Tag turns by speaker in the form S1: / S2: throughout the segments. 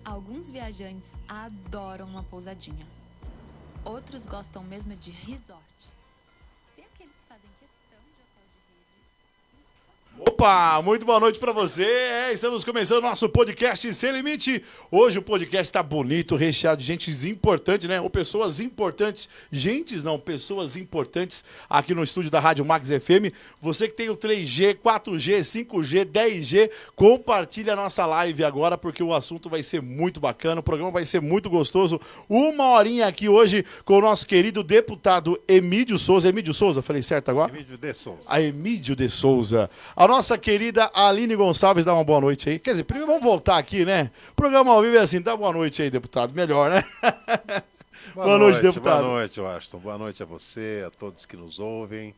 S1: Alguns viajantes adoram uma pousadinha. Outros gostam mesmo de resort. Tem aqueles que fazem questão de hotel de rede.
S2: Opa, muito boa noite pra você. Estamos começando o nosso podcast Sem Limite. Hoje o podcast tá bonito, recheado de gente importante, né? Ou pessoas importantes. Pessoas importantes aqui no estúdio da Rádio Max FM. Você que tem o 3G, 4G, 5G, 10G, compartilha a nossa live agora, porque o assunto vai ser muito bacana, o programa vai ser muito gostoso. Uma horinha aqui hoje com o nosso querido deputado Emídio Souza. Emídio Souza, falei certo agora?
S3: Emídio de Souza.
S2: A Emídio de Souza. A nossa querida Aline Gonçalves, dá uma boa noite aí. Quer dizer, primeiro vamos voltar aqui, né? O programa ao vivo é assim, dá boa noite aí, deputado. Melhor, né?
S3: Boa noite,
S2: deputado.
S3: Boa noite, Washington. Boa noite a você, a todos que nos ouvem.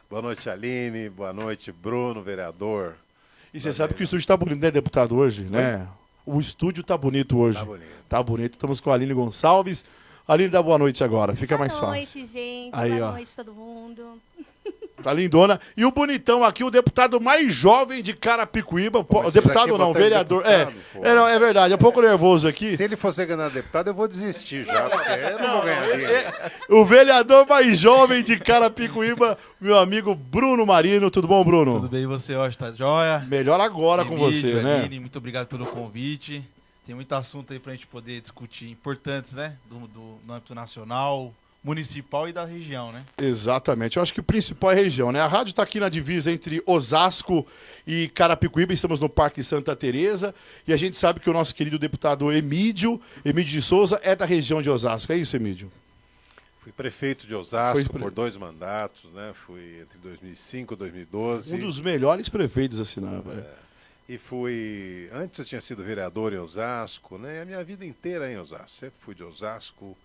S3: Boa noite, Aline. Boa noite, Bruno, vereador.
S2: E você sabe que o estúdio tá bonito, né, deputado, hoje, né? O estúdio tá bonito hoje.
S3: Tá bonito.
S2: Tá bonito. Estamos com a Aline Gonçalves. Aline, dá boa noite agora, fica mais fácil.
S4: Boa noite, gente.
S2: Aí,
S4: boa
S2: ó.
S4: noite, todo mundo.
S2: Tá lindona. E o bonitão aqui, o deputado mais jovem de Carapicuíba. O deputado não, vereador. É verdade, é um pouco nervoso aqui.
S3: Se ele fosse ganhar deputado, eu vou desistir já, porque eu não vou ganhar dele.
S2: O vereador mais jovem de Carapicuíba, meu amigo Bruno Marino. Tudo bom, Bruno?
S5: Tudo bem, e você hoje tá joia?
S2: Melhor agora
S5: Emídio,
S2: com você, né?
S5: Aline, muito obrigado pelo convite. Tem muito assunto aí pra gente poder discutir, importantes, né? No âmbito nacional, municipal e da região, né?
S2: Exatamente. Eu acho que o principal é a região, né? A rádio está aqui na divisa entre Osasco e Carapicuíba. Estamos no Parque Santa Teresa. E a gente sabe que o nosso querido deputado Emídio de Souza, é da região de Osasco. É isso, Emídio?
S3: Fui prefeito de Osasco por 2 mandatos, né? Fui entre 2005 e 2012.
S2: Um dos melhores prefeitos assinava.
S3: E fui... Antes eu tinha sido vereador em Osasco, né? A minha vida inteira em Osasco. Sempre fui de Osasco.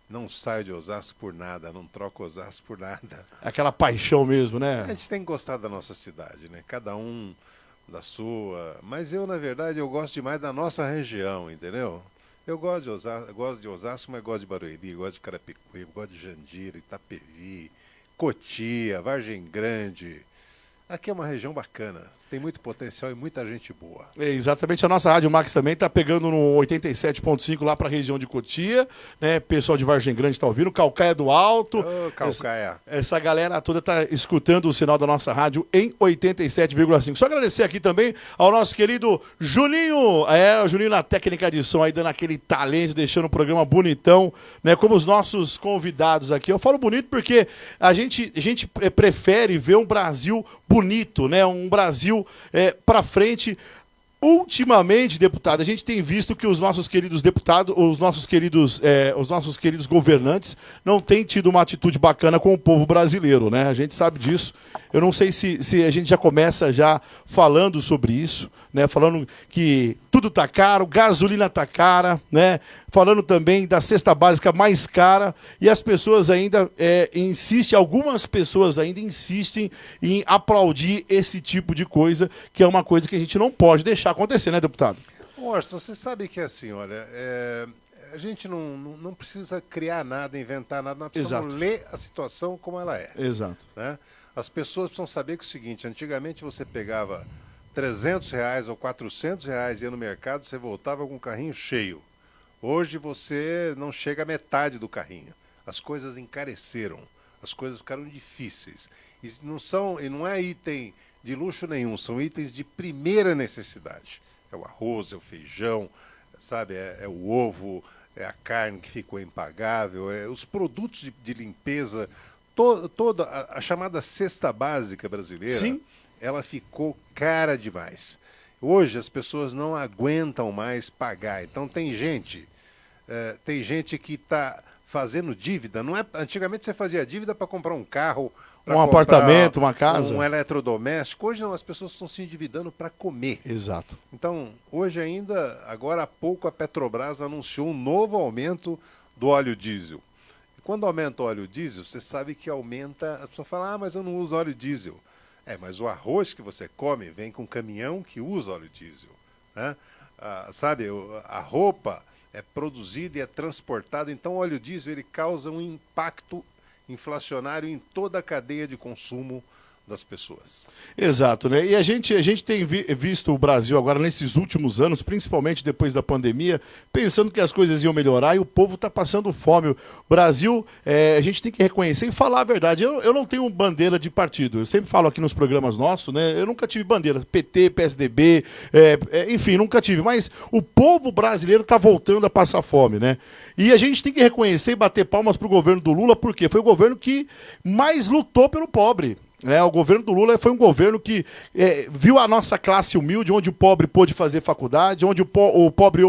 S3: Não saio de Osasco por nada, não troco Osasco por nada.
S2: Aquela paixão mesmo, né?
S3: A gente tem que gostar da nossa cidade, né? Cada um da sua. Mas eu, na verdade, eu gosto demais da nossa região, entendeu? Eu gosto de Osasco, mas gosto de Barueri, gosto de Carapicuíba, gosto de Jandira, Itapevi, Cotia, Vargem Grande. Aqui é uma região bacana, tem muito potencial e muita gente boa.
S2: É, exatamente, a nossa Rádio Max também está pegando no 87.5 lá para a região de Cotia, né? Pessoal de Vargem Grande está ouvindo, Calcaia do Alto.
S3: Ô, Calcaia.
S2: Essa galera toda está escutando o sinal da nossa rádio em 87,5. Só agradecer aqui também ao nosso querido Juninho, o Juninho na técnica de som aí, dando aquele talento, deixando o programa bonitão, né? Como os nossos convidados aqui. Eu falo bonito porque a gente prefere ver um Brasil bonito, né? Um Brasil para frente. Ultimamente, deputado, a gente tem visto que os nossos queridos deputados, os nossos queridos governantes não têm tido uma atitude bacana com o povo brasileiro, né? A gente sabe disso. Eu não sei se a gente já começa já falando sobre isso, né? Falando que tudo tá caro, gasolina tá cara, né? falando também da cesta básica mais cara, e as pessoas ainda insistem, algumas pessoas ainda insistem em aplaudir esse tipo de coisa, que é uma coisa que a gente não pode deixar acontecer, né, deputado?
S3: Washington, você sabe que assim, olha, a gente não precisa criar nada, inventar nada, nós precisamos
S2: Exato.
S3: ler a situação como ela é.
S2: Exato.
S3: Né? As pessoas precisam saber que é o seguinte, antigamente você pegava R$ 300 ou R$ 400, ia no mercado, você voltava com o carrinho cheio. Hoje você não chega à metade do carrinho. As coisas encareceram, as coisas ficaram difíceis. E não é item de luxo nenhum, são itens de primeira necessidade. É o arroz, é o feijão, sabe? É o ovo, é a carne que ficou impagável, os produtos de limpeza, toda a chamada cesta básica brasileira,
S2: Sim.
S3: ela ficou cara demais. Hoje as pessoas não aguentam mais pagar. Então tem gente que está fazendo dívida. Não é, antigamente você fazia dívida para comprar um carro, pra
S2: Um
S3: comprar
S2: apartamento, uma casa.
S3: um eletrodoméstico. Hoje não, as pessoas estão se endividando para comer.
S2: Exato.
S3: Então, hoje ainda, agora há pouco, a Petrobras anunciou um novo aumento do óleo diesel. E quando aumenta o óleo diesel, você sabe que aumenta... As pessoas falam, mas eu não uso óleo diesel. Mas o arroz que você come vem com um caminhão que usa óleo diesel. Né? Sabe, a roupa é produzida e é transportada. Então, o óleo diesel ele causa um impacto inflacionário em toda a cadeia de consumo das pessoas.
S2: Exato, né? E a gente tem visto o Brasil agora nesses últimos anos, principalmente depois da pandemia, pensando que as coisas iam melhorar e o povo está passando fome. O Brasil, a gente tem que reconhecer e falar a verdade. Eu não tenho bandeira de partido. Eu sempre falo aqui nos programas nossos, né? Eu nunca tive bandeira. PT, PSDB, enfim, nunca tive. Mas o povo brasileiro está voltando a passar fome, né? E a gente tem que reconhecer e bater palmas para o governo do Lula, porque foi o governo que mais lutou pelo pobre. O governo do Lula foi um governo que viu a nossa classe humilde, onde o pobre pôde fazer faculdade, onde o pobre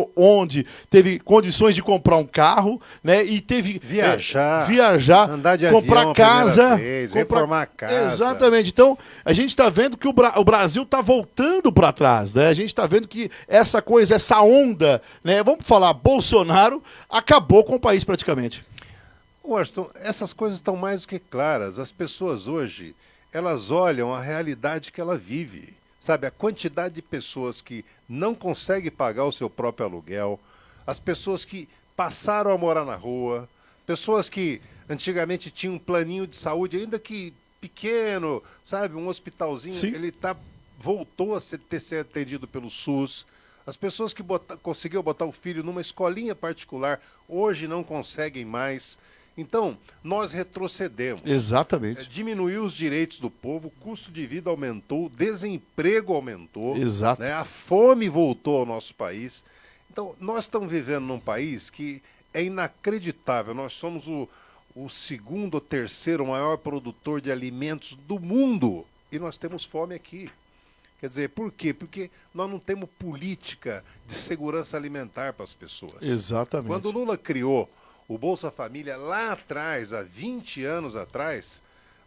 S2: teve condições de comprar um carro, né, e teve
S3: viajar, andar de
S2: comprar
S3: avião
S2: casa,
S3: reformar casa.
S2: Exatamente. Então a gente está vendo que o Brasil está voltando para trás, né? A gente está vendo que essa onda, né, vamos falar, Bolsonaro acabou com o país praticamente.
S3: Washington, essas coisas estão mais do que claras. As pessoas hoje elas olham a realidade que ela vive. Sabe, a quantidade de pessoas que não conseguem pagar o seu próprio aluguel, as pessoas que passaram a morar na rua, pessoas que antigamente tinham um planinho de saúde, ainda que pequeno, sabe, um hospitalzinho,
S2: Sim.
S3: ele voltou a ser atendido pelo SUS. As pessoas que conseguiram botar o filho numa escolinha particular, hoje não conseguem mais. Então, nós retrocedemos.
S2: Exatamente.
S3: Diminuiu os direitos do povo, o custo de vida aumentou, o desemprego aumentou.
S2: Exato.
S3: Né? A fome voltou ao nosso país. Então, nós estamos vivendo num país que é inacreditável. Nós somos o segundo ou terceiro maior produtor de alimentos do mundo. E nós temos fome aqui. Quer dizer, por quê? Porque nós não temos política de segurança alimentar para as pessoas.
S2: Exatamente.
S3: Quando o Lula criou o Bolsa Família lá atrás, há 20 anos atrás,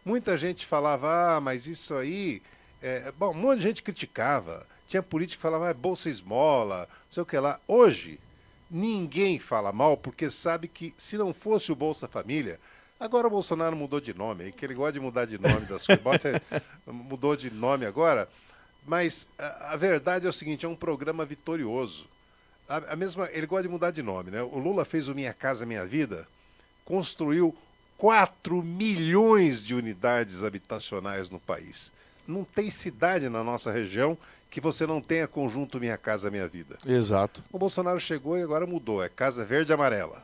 S3: muita gente falava, mas isso aí... Bom, um monte de gente criticava. Tinha político que falava, Bolsa Esmola, não sei o que lá. Hoje, ninguém fala mal, porque sabe que se não fosse o Bolsa Família... Agora o Bolsonaro mudou de nome, que ele gosta de mudar de nome das coisas. Mudou de nome agora, mas a verdade é o seguinte, é um programa vitorioso. Ele gosta de mudar de nome, né? O Lula fez o Minha Casa Minha Vida, construiu 4 milhões de unidades habitacionais no país. Não tem cidade na nossa região que você não tenha conjunto Minha Casa Minha Vida.
S2: Exato.
S3: O Bolsonaro chegou e agora mudou, é casa verde e amarela.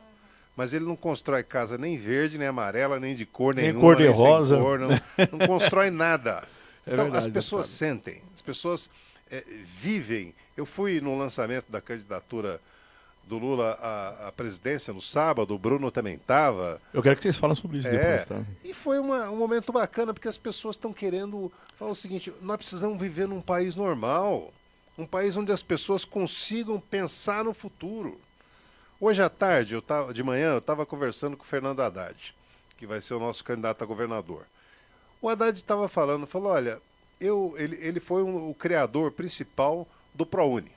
S3: Mas ele não constrói casa nem verde, nem amarela, nem de cor nenhuma,
S2: nem cor de rosa.
S3: Cor, não constrói nada. Então,
S2: verdade,
S3: as pessoas sentem, as pessoas vivem. Eu fui no lançamento da candidatura do Lula à presidência no sábado, o Bruno também estava.
S2: Eu quero que vocês falem sobre isso depois, tá?
S3: E foi um momento bacana, porque as pessoas estão querendo falar o seguinte, nós precisamos viver num país normal, um país onde as pessoas consigam pensar no futuro. Hoje à tarde, de manhã, eu estava conversando com o Fernando Haddad, que vai ser o nosso candidato a governador. O Haddad estava falou, olha, ele foi o criador principal do ProUni,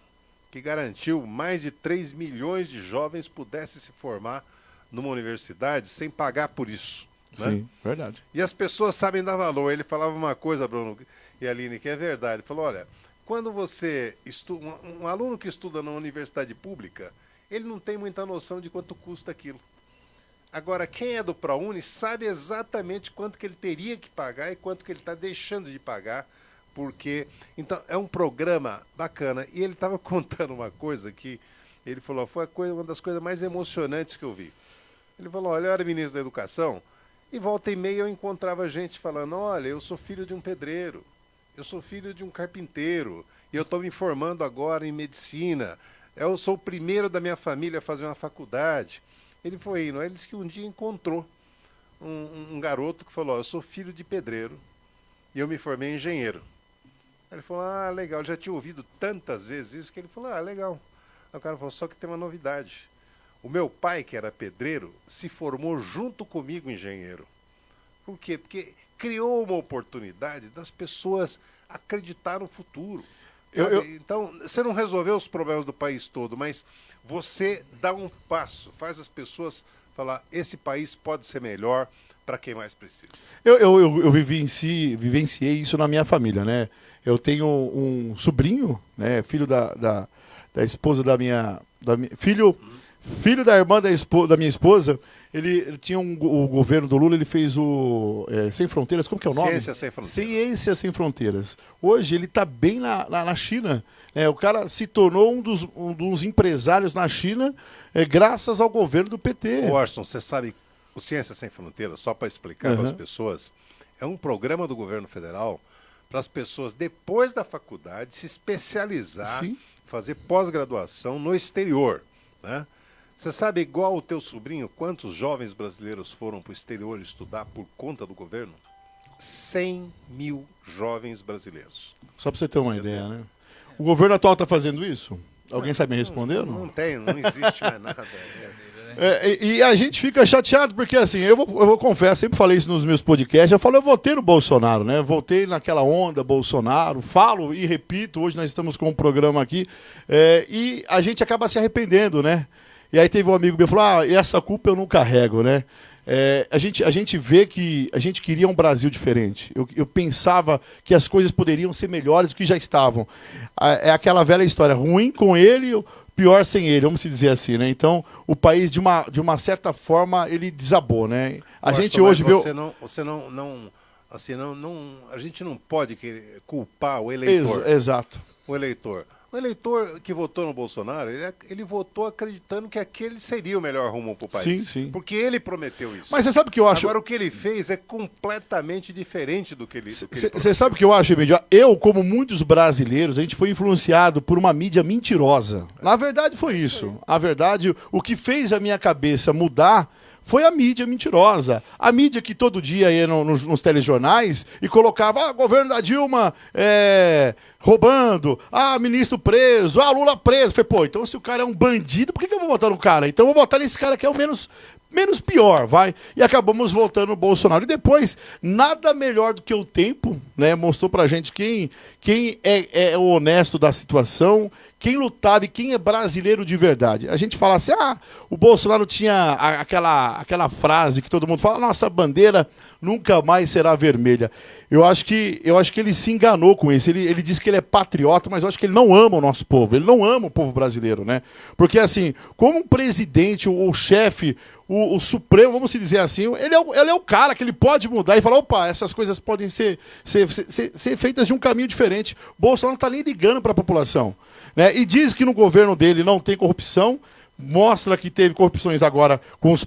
S3: que garantiu mais de 3 milhões de jovens pudessem se formar numa universidade sem pagar por isso. Né?
S2: Sim, verdade.
S3: E as pessoas sabem dar valor. Ele falava uma coisa, Bruno e Aline, que é verdade. Ele falou, olha, quando você estuda, um aluno que estuda na universidade pública, ele não tem muita noção de quanto custa aquilo. Agora, quem é do ProUni sabe exatamente quanto que ele teria que pagar e quanto que ele está deixando de pagar, porque... Então, é um programa bacana. E ele estava contando uma coisa que ele falou, foi uma das coisas mais emocionantes que eu vi. Ele falou, olha, eu era ministro da Educação e volta e meia eu encontrava gente falando, olha, eu sou filho de um pedreiro, eu sou filho de um carpinteiro e eu estou me formando agora em medicina, eu sou o primeiro da minha família a fazer uma faculdade. Ele foi indo, ele disse que um dia encontrou um garoto que falou, eu sou filho de pedreiro e eu me formei em engenheiro. Ele falou, ah, legal, eu já tinha ouvido tantas vezes isso, que ele falou, ah, legal. Aí o cara falou, só que tem uma novidade. O meu pai, que era pedreiro, se formou junto comigo engenheiro. Por quê? Porque criou uma oportunidade das pessoas acreditar no futuro. Então, você não resolveu os problemas do país todo, mas você dá um passo, faz as pessoas falar, esse país pode ser melhor para quem mais precisa.
S2: Eu vivenciei isso na minha família, né? Eu tenho um sobrinho, né, filho da esposa da minha... Filho da irmã da minha esposa, ele tinha o governo do Lula, ele fez o Sem Fronteiras, como que é o nome?
S3: Ciência Sem Fronteiras.
S2: Ciência Sem Fronteiras. Hoje ele está bem na China. O cara se tornou um dos empresários na China graças ao governo do PT.
S3: Washington, você sabe, o Ciência Sem Fronteiras, só para explicar para as pessoas, é um programa do governo federal para as pessoas, depois da faculdade, se especializar,
S2: Sim.
S3: fazer pós-graduação no exterior, né? Você sabe, igual o teu sobrinho, quantos jovens brasileiros foram para o exterior estudar por conta do governo? 100 mil jovens brasileiros.
S2: Só para você ter uma ideia, né? O governo atual está fazendo isso? Alguém sabe me responder?
S3: Não tem, não existe mais nada.
S2: E a gente fica chateado porque, assim, eu vou confessar, sempre falei isso nos meus podcasts, eu votei no Bolsonaro, né? Voltei naquela onda Bolsonaro, falo e repito, hoje nós estamos com um programa aqui, e a gente acaba se arrependendo, né? E aí teve um amigo meu que falou, essa culpa eu não carrego, né? A gente vê que a gente queria um Brasil diferente. Eu pensava que as coisas poderiam ser melhores do que já estavam. É aquela velha história, ruim com ele, pior sem ele, vamos dizer assim, né? Então, o país, de uma certa forma, ele desabou, né? A gente hoje vê... A gente não pode culpar o eleitor. Exato.
S3: O eleitor que votou no Bolsonaro, ele votou acreditando que aquele seria o melhor rumo para o país.
S2: Sim, sim.
S3: Porque ele prometeu isso.
S2: Mas você sabe o que eu acho...
S3: Agora, o que ele fez é completamente diferente do que ele
S2: Você sabe o que eu acho, Emílio? Eu, como muitos brasileiros, a gente foi influenciado por uma mídia mentirosa. Na verdade, foi isso. A verdade, o que fez a minha cabeça mudar foi a mídia mentirosa. A mídia que todo dia ia nos telejornais e colocava governo da Dilma roubando, ministro preso, Lula preso. Falei, pô, então se o cara é um bandido, por que eu vou votar no cara? Então eu vou votar nesse cara que é o menos pior, vai. E acabamos voltando no Bolsonaro. E depois, nada melhor do que o tempo, né? Mostrou pra gente quem é o honesto da situação, quem lutava e quem é brasileiro de verdade. A gente fala assim, o Bolsonaro tinha aquela frase que todo mundo fala, nossa bandeira nunca mais será vermelha. Eu acho que ele se enganou com isso. Ele disse que ele é patriota, mas eu acho que ele não ama o nosso povo. Ele não ama o povo brasileiro, né? Porque, assim, como um presidente, o chefe, o Supremo, vamos dizer assim, ele é o cara que ele pode mudar e falar, opa, essas coisas podem ser feitas de um caminho diferente. O Bolsonaro não está nem ligando para a população, né? E diz que no governo dele não tem corrupção, mostra que teve corrupções agora com os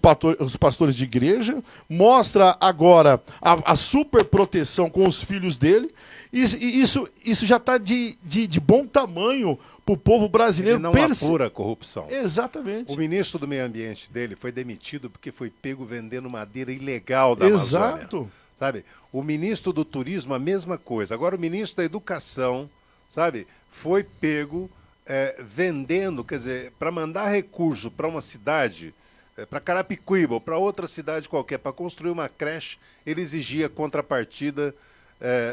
S2: pastores de igreja, mostra agora a superproteção com os filhos dele, e isso já está de bom tamanho para o povo brasileiro.
S3: Ele não apura a corrupção.
S2: Exatamente.
S3: O ministro do meio ambiente dele foi demitido porque foi pego vendendo madeira ilegal da Amazônia.
S2: Exato.
S3: Sabe? O ministro do turismo, a mesma coisa. Agora o ministro da educação, sabe, foi pego vendendo, quer dizer, para mandar recurso para uma cidade, para Carapicuíba ou para outra cidade qualquer, para construir uma creche, ele exigia contrapartida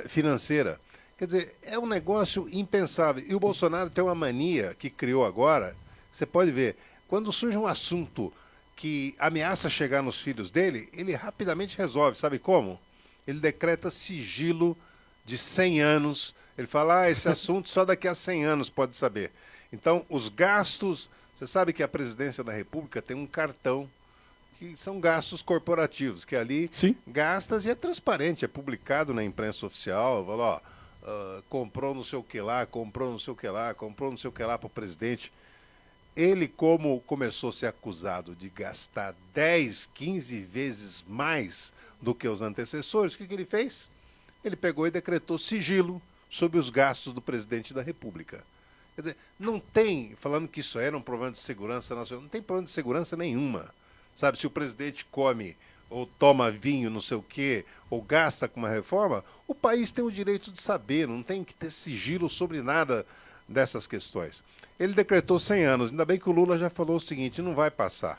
S3: financeira. Quer dizer, é um negócio impensável. E o Bolsonaro tem uma mania que criou agora, você pode ver, quando surge um assunto que ameaça chegar nos filhos dele, ele rapidamente resolve. Sabe como? Ele decreta sigilo de 100 anos. Ele fala, esse assunto só daqui a 100 anos pode saber. Então, os gastos... Você sabe que a presidência da República tem um cartão que são gastos corporativos, que ali
S2: Sim.
S3: gastas e é transparente, é publicado na imprensa oficial. Fala, comprou não sei o que lá, comprou não sei o que lá, comprou não sei o que lá para o presidente. Ele, como começou a ser acusado de gastar 10, 15 vezes mais do que os antecessores, o que ele fez? Ele pegou e decretou sigilo sobre os gastos do presidente da República. Quer dizer, não tem, falando que isso era um problema de segurança nacional, não tem problema de segurança nenhuma. Sabe, se o presidente come ou toma vinho, não sei o quê, ou gasta com uma reforma, o país tem o direito de saber, não tem que ter sigilo sobre nada dessas questões. Ele decretou 100 anos, ainda bem que o Lula já falou o seguinte, não vai passar.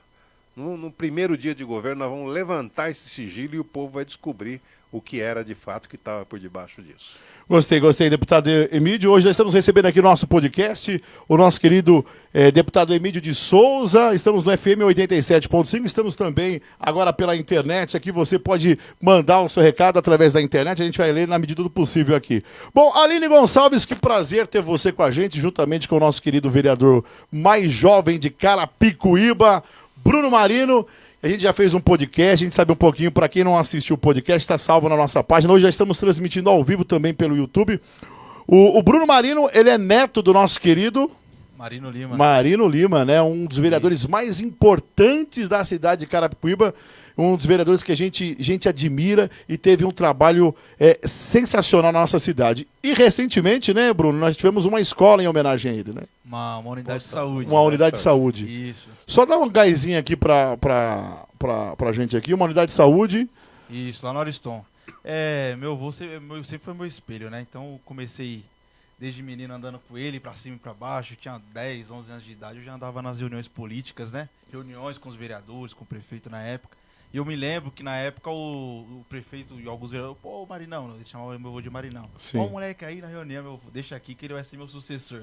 S3: No primeiro dia de governo nós vamos levantar esse sigilo e o povo vai descobrir o que era de fato que estava por debaixo disso.
S2: Gostei, deputado Emídio. Hoje nós estamos recebendo aqui no nosso podcast o nosso querido deputado Emídio de Souza. Estamos no FM 87.5, estamos também agora pela internet. Aqui você pode mandar o seu recado através da internet, a gente vai ler na medida do possível aqui. Bom, Aline Gonçalves, que prazer ter você com a gente, juntamente com o nosso querido vereador mais jovem de Carapicuíba, Bruno Marino. A gente já fez um podcast, a gente sabe um pouquinho, para quem não assistiu o podcast, está salvo na nossa página. Hoje já estamos transmitindo ao vivo também pelo YouTube. O Bruno Marino, ele é neto do nosso querido... Marino Lima, né? Um dos vereadores mais importantes da cidade de Carapicuíba. Um dos vereadores que a gente admira e teve um trabalho sensacional na nossa cidade. E recentemente, né, Bruno, nós tivemos uma escola em homenagem a ele, né?
S5: Uma unidade de saúde.
S2: Uma unidade de saúde.
S5: Isso.
S2: Só dá um gásinho aqui pra gente aqui, uma unidade de saúde.
S5: Isso, lá no Ariston. Meu avô sempre foi meu espelho, né? Então eu comecei desde menino andando com ele pra cima e pra baixo. Eu tinha 10, 11 anos de idade, eu já andava nas reuniões políticas, né? Reuniões com os vereadores, com o prefeito na época. E eu me lembro que na época o prefeito e alguns vereadores, pô, Marinão, ele chamava meu avô de Marinão.
S2: Sim.
S5: Ó, o moleque aí na reunião, meu avô, deixa aqui que ele vai ser meu sucessor.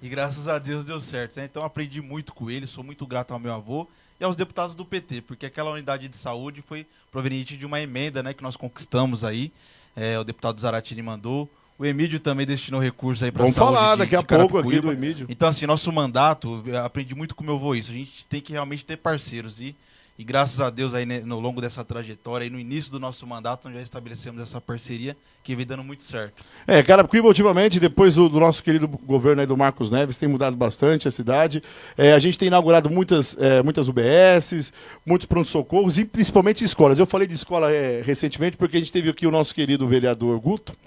S5: E graças a Deus deu certo, né? Então eu aprendi muito com ele, sou muito grato ao meu avô e aos deputados do PT, porque aquela unidade de saúde foi proveniente de uma emenda, né, que nós conquistamos aí. O deputado Zaratini mandou. O Emídio também destinou recursos aí para a saúde.
S2: Vamos falar daqui a pouco aqui do Emídio.
S5: Então, assim, nosso mandato, eu aprendi muito com o meu avô isso. A gente tem que realmente ter parceiros. E graças a Deus, aí, no longo dessa trajetória, aí, no início do nosso mandato, nós já estabelecemos essa parceria que vem dando muito certo.
S2: Carapicuíba, ultimamente, depois do nosso querido governo aí do Marcos Neves, tem mudado bastante a cidade. A gente tem inaugurado muitas UBSs, muitos pronto-socorros e principalmente escolas. Eu falei de escola recentemente porque a gente teve aqui o nosso querido vereador Guto,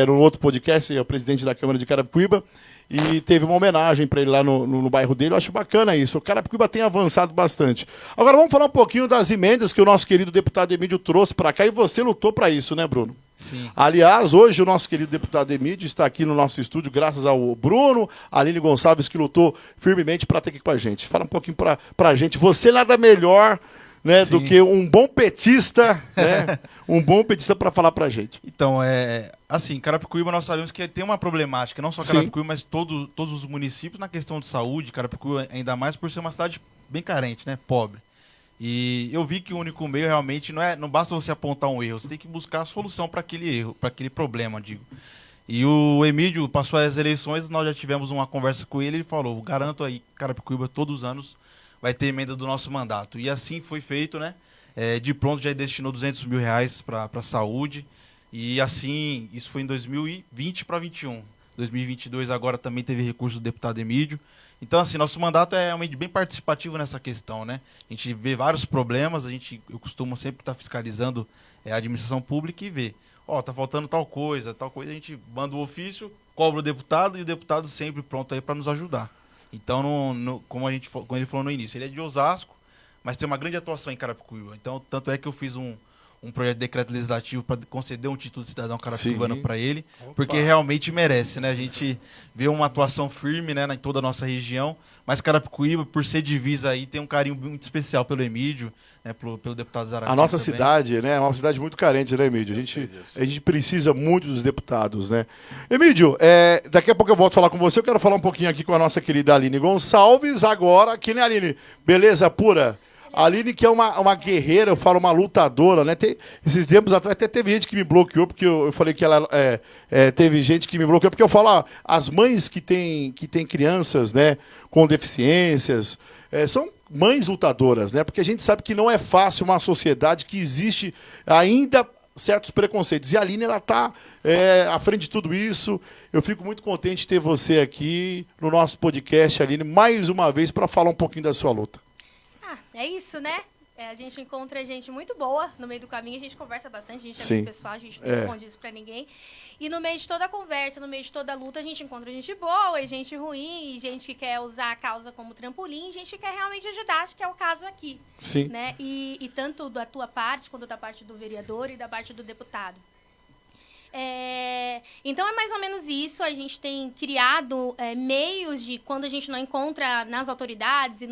S2: no outro podcast, é o presidente da Câmara de Carapicuíba, e teve uma homenagem para ele lá no bairro dele. Eu acho bacana isso. O Carapicuíba tem avançado bastante. Agora vamos falar um pouquinho das emendas que o nosso querido deputado Emídio trouxe para cá, e você lutou para isso, né, Bruno?
S5: Sim.
S2: Aliás, hoje o nosso querido deputado Emídio está aqui no nosso estúdio graças ao Bruno, a Aline Gonçalves, que lutou firmemente para estar aqui com a gente. Fala um pouquinho para a gente. Você nada melhor, né, do que um bom petista, né? Um bom petista para falar para a gente.
S5: Então, assim, Carapicuíba nós sabemos que tem uma problemática, não só Carapicuíba, mas todos os municípios na questão de saúde. Carapicuíba, ainda mais por ser uma cidade bem carente, né, pobre. E eu vi que o único meio realmente não basta você apontar um erro, você tem que buscar a solução para aquele erro, para aquele problema, digo. E o Emídio passou as eleições, nós já tivemos uma conversa com ele, ele falou, garanto aí, Carapicuíba todos os anos vai ter emenda do nosso mandato. E assim foi feito, né? De pronto já destinou R$200 mil para a saúde. E assim, isso foi em 2020 para 2021. 2022 agora também teve recurso do deputado Emídio. Então, assim, nosso mandato é realmente bem participativo nessa questão, né? A gente vê vários problemas, eu costumo sempre estar fiscalizando a administração pública e ver, tá faltando tal coisa, a gente manda o ofício, cobra o deputado e o deputado sempre pronto aí para nos ajudar. Então, como ele falou no início, ele é de Osasco, mas tem uma grande atuação em Carapicuíba. Então, tanto é que eu fiz um um projeto de decreto legislativo para conceder um título de cidadão carapicuibano
S2: Sim.
S5: para ele, porque realmente merece, né? A gente vê uma atuação firme, né, em toda a nossa região, mas Carapicuíba, por ser divisa aí, tem um carinho muito especial pelo Emídio, né, pelo deputado Zaratinho.
S2: A nossa
S5: também.
S2: cidade, né, é uma cidade muito carente, né, Emídio? A gente precisa muito dos deputados, né? Emídio, daqui a pouco eu volto a falar com você. Eu quero falar um pouquinho aqui com a nossa querida Aline Gonçalves. Agora, aqui, né, Aline? Beleza pura? A Aline, que é uma guerreira, eu falo, uma lutadora, né? Esses tempos atrás até teve gente que me bloqueou, porque eu falei que ela teve gente que me bloqueou, porque eu falo, as mães que têm crianças, né, com deficiências, são mães lutadoras, né? Porque a gente sabe que não é fácil uma sociedade que existe ainda certos preconceitos. E a Aline, ela está à frente de tudo isso. Eu fico muito contente de ter você aqui no nosso podcast, Aline, mais uma vez, para falar um pouquinho da sua luta.
S4: É isso, né? A gente encontra gente muito boa no meio do caminho, a gente conversa bastante, a gente é
S2: Sim.
S4: muito pessoal, a gente não esconde isso pra ninguém. E no meio de toda a conversa, no meio de toda a luta, a gente encontra gente boa e gente ruim, e gente que quer usar a causa como trampolim, e gente que quer realmente ajudar, acho que é o caso aqui.
S2: Sim.
S4: Né? E tanto da tua parte, quanto da parte do vereador e da parte do deputado. Então é mais ou menos isso. A gente tem criado meios de, quando a gente não encontra nas autoridades e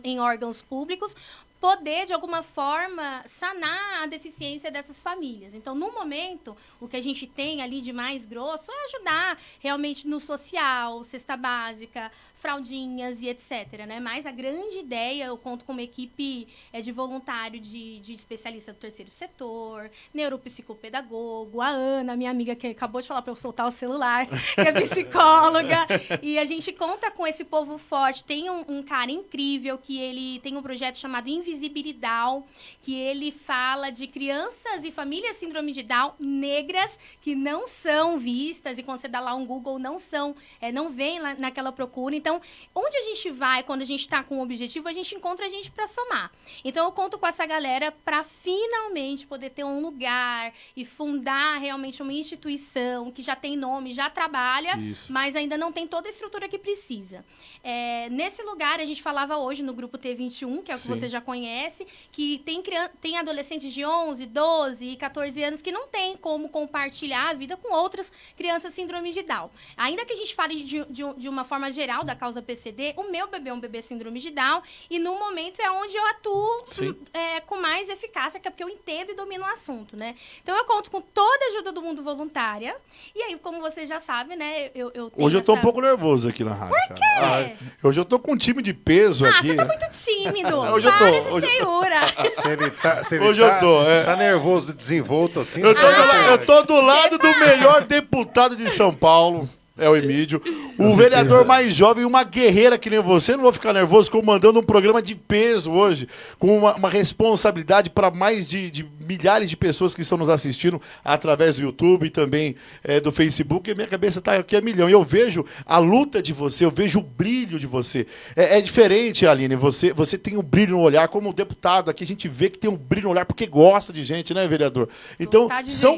S4: em órgãos públicos, poder, de alguma forma, sanar a deficiência dessas famílias. Então, no momento, o que a gente tem ali de mais grosso é ajudar realmente no social, cesta básica, fraldinhas e etc. Né? Mas a grande ideia, eu conto com uma equipe de voluntário de especialista do terceiro setor, neuropsicopedagogo, a Ana, minha amiga que acabou de falar para eu soltar o celular, que é psicóloga. E a gente conta com esse povo forte. Tem um cara incrível que ele tem um projeto chamado Invisibilidade, que ele fala de crianças e famílias síndrome de Down negras que não são vistas, e quando você dá lá um Google, não vem lá naquela procura. Então, onde a gente vai quando a gente está com um objetivo, a gente encontra a gente para somar. Então, eu conto com essa galera para finalmente poder ter um lugar e fundar realmente uma instituição que já tem nome, já trabalha, mas ainda não tem toda a estrutura que precisa. Nesse lugar, a gente falava hoje no grupo T21, que é o que você já conhece, que tem adolescentes de 11, 12 e 14 anos que não tem como compartilhar a vida com outras crianças síndrome de Down. Ainda que a gente fale de uma forma geral da causa PCD, o meu bebê é um bebê síndrome de Down, e no momento é onde eu atuo com mais eficácia, que é porque eu entendo e domino o assunto, né? Então eu conto com toda a ajuda do mundo voluntária, e aí, como você já sabe, né, eu tenho
S2: hoje eu tô um pouco nervoso aqui na rádio.
S4: Por quê?
S2: Hoje eu tô com um time de peso aqui.
S4: Você tá muito tímido.
S2: Hoje eu tô.
S4: De feiura.
S3: Se ele
S2: Hoje eu tô,
S3: tá nervoso, desenvolto assim.
S2: Eu tô do lado do melhor deputado de São Paulo. É o Emídio. O vereador mais jovem, uma guerreira que nem você. Não vou ficar nervoso comandando um programa de peso hoje, com uma responsabilidade para mais de milhares de pessoas que estão nos assistindo através do YouTube e também do Facebook. E minha cabeça está aqui a milhão. E eu vejo a luta de você, eu vejo o brilho de você. É diferente, Aline. Você tem um brilho no olhar. Como deputado aqui, a gente vê que tem um brilho no olhar porque gosta de gente, né, vereador? Então,